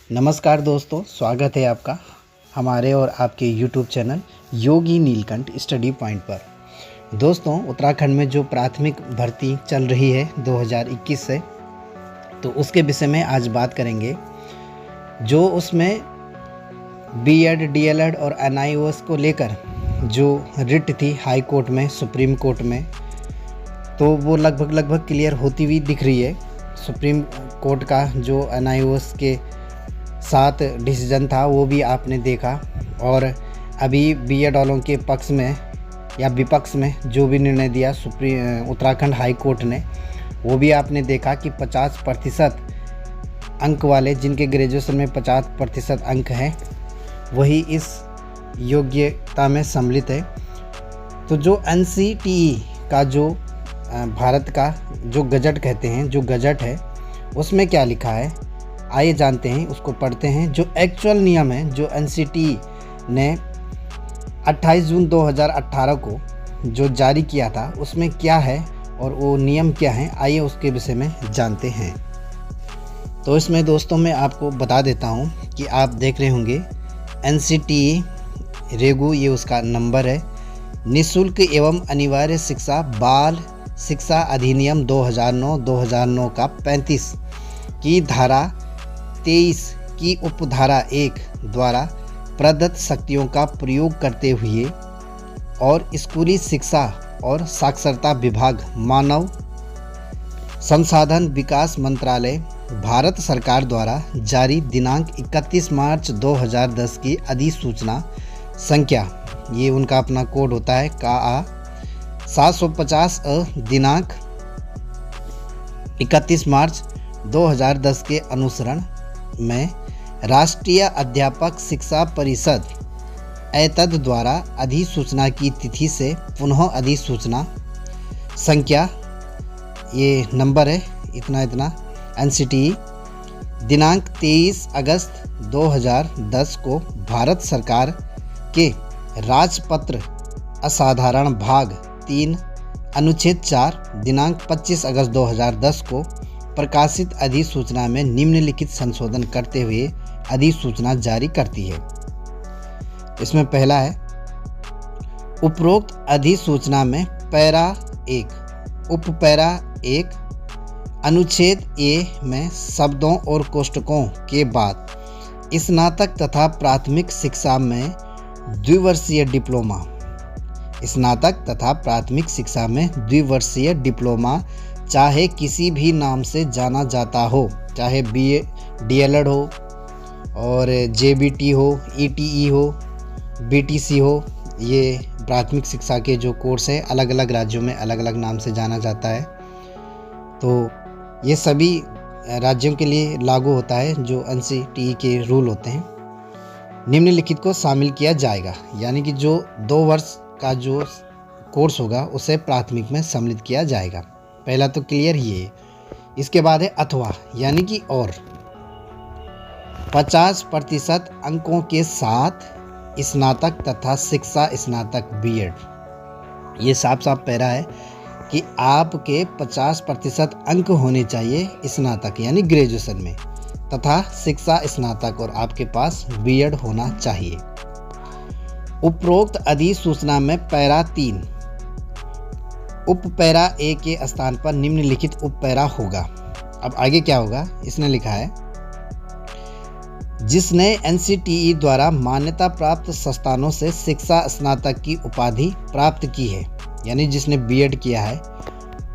नमस्कार दोस्तों, स्वागत है आपका हमारे और आपके YouTube चैनल योगी नीलकंठ स्टडी पॉइंट पर। दोस्तों, उत्तराखंड में जो प्राथमिक भर्ती चल रही है 2021 से, तो उसके विषय में आज बात करेंगे। जो उसमें बीएड, डीएलएड और एनआईओएस को लेकर जो रिट थी हाई कोर्ट में, सुप्रीम कोर्ट में, तो वो लगभग क्लियर होती हुई दिख रही है। सुप्रीम कोर्ट का जो एनआईओएस के साथ डिसीजन था वो भी आपने देखा, और अभी बीएड वालों के पक्ष में या विपक्ष में जो भी निर्णय दिया उत्तराखंड हाई कोर्ट ने, वो भी आपने देखा कि 50% अंक वाले, जिनके ग्रेजुएशन में 50% अंक हैं, वही इस योग्यता में सम्मिलित है। तो जो एनसीटीई का जो भारत का जो गजट कहते हैं, जो गजट है, उसमें क्या लिखा है आइए जानते हैं, उसको पढ़ते हैं। जो एक्चुअल नियम है जो एनसीटीई ने 28 जून 2018 को जो जारी किया था, उसमें क्या है और वो नियम क्या है, आइए उसके विषय में जानते हैं। तो इसमें दोस्तों मैं आपको बता देता हूं कि आप देख रहे होंगे एनसीटीई रेगू, ये उसका नंबर है। निःशुल्क एवं अनिवार्य शिक्षा बाल शिक्षा अधिनियम 2009 का 35 की धारा 23 की उपधारा 1 द्वारा प्रदत्त शक्तियों का प्रयोग करते हुए और स्कूली शिक्षा और साक्षरता विभाग, मानव संसाधन विकास मंत्रालय, भारत सरकार द्वारा जारी दिनांक 31 मार्च 2010 की अधिसूचना संख्या, ये उनका अपना कोड होता है का 750 दिनांक 31 मार्च 2010 के अनुसरण में राष्ट्रीय अध्यापक शिक्षा परिषद एतद द्वारा अधिसूचना की तिथि से पुनः अधिसूचना संख्या, ये नंबर है इतना एनसीटीई, दिनांक 23 अगस्त 2010 को भारत सरकार के राजपत्र असाधारण भाग 3 अनुच्छेद 4 दिनांक 25 अगस्त 2010 को प्रकाशित अधिसूचना में निम्नलिखित संशोधन करते हुए अधिसूचना जारी करती है। इसमें पहला है, उपरोक्त अधिसूचना में पैरा 1 उपपैरा 1 अनुच्छेद ए में शब्दों और कोष्ठकों के बाद स्नातक तथा प्राथमिक शिक्षा में द्विवर्षीय डिप्लोमा, स्नातक तथा प्राथमिक शिक्षा में द्विवर्षीय डिप्लोमा चाहे किसी भी नाम से जाना जाता हो, चाहे बीए डीएलएड हो और जेबीटी हो, ईटीई हो, बीटीसी हो, ये प्राथमिक शिक्षा के जो कोर्स है अलग अलग राज्यों में अलग अलग नाम से जाना जाता है। तो ये सभी राज्यों के लिए लागू होता है जो एनसीटीई के रूल होते हैं। निम्नलिखित को शामिल किया जाएगा, यानी कि जो 2 वर्ष का जो कोर्स होगा उसे प्राथमिक में सम्मिलित किया जाएगा। पहला तो क्लियर ही है। इसके बाद है अथवा, यानी कि और 50% अंकों के साथ स्नातक तथा शिक्षा स्नातक बीएड। ये साफ पैरा है कि आपके 50% अंक होने चाहिए स्नातक यानी ग्रेजुएशन में, तथा शिक्षा स्नातक, और आपके पास बीएड होना चाहिए। उपरोक्त अधिसूचना में पैरा 3 उपपैरा ए के स्थान पर निम्नलिखित उपपैरा होगा। अब आगे क्या होगा, इसने लिखा है, जिसने एनसीटीई द्वारा मान्यता प्राप्त संस्थानों से शिक्षा स्नातक की उपाधि प्राप्त की है, यानी जिसने बीएड किया है,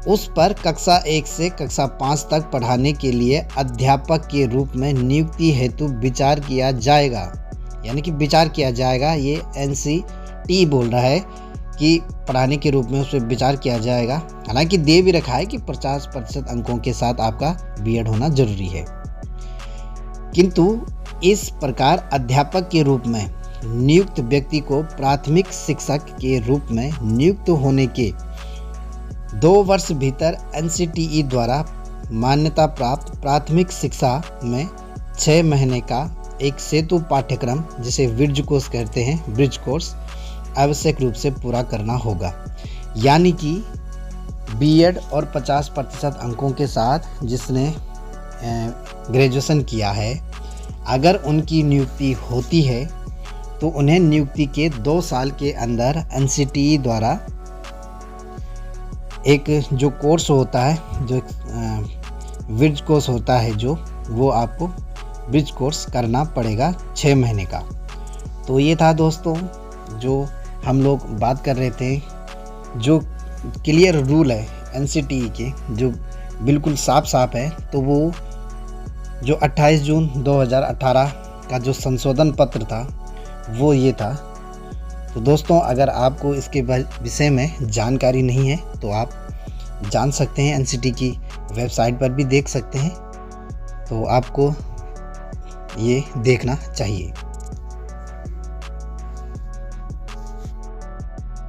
उस पर कक्षा 1 से कक्षा 5 तक पढ़ाने के लिए अध्यापक के रूप में नियुक्ति हेतु विचार किया जाएगा, यानी कि विचार किया जाएगा। ये एनसीटीई बोल रहा है कि पढ़ाने के रूप में उस पर विचार किया जाएगा। हालांकि दे भी रखा है कि 50% अंकों के साथ आपका बीएड होना जरूरी है, किंतु इस प्रकार अध्यापक के रूप में नियुक्त व्यक्ति को प्राथमिक शिक्षक के रूप में नियुक्त होने के 2 वर्ष भीतर एनसीटीई द्वारा मान्यता प्राप्त प्राथमिक शिक्षा में 6 महीने का एक सेतु पाठ्यक्रम, जिसे ब्रिज कोर्स कहते हैं, ब्रिज कोर्स आवश्यक रूप से पूरा करना होगा। यानी कि बीएड और 50% अंकों के साथ जिसने ग्रेजुएशन किया है, अगर उनकी नियुक्ति होती है तो उन्हें नियुक्ति के 2 साल के अंदर एनसीटीई द्वारा एक जो कोर्स होता है, जो ब्रिज कोर्स होता है, जो वो आपको ब्रिज कोर्स करना पड़ेगा 6 महीने का। तो ये था दोस्तों जो हम लोग बात कर रहे थे, जो क्लियर रूल है एनसीटीई के, जो बिल्कुल साफ है। तो वो जो 28 जून 2018 का जो संशोधन पत्र था वो ये था। तो दोस्तों अगर आपको इसके विषय में जानकारी नहीं है तो आप जान सकते हैं, एनसीटीई की वेबसाइट पर भी देख सकते हैं। तो आपको ये देखना चाहिए।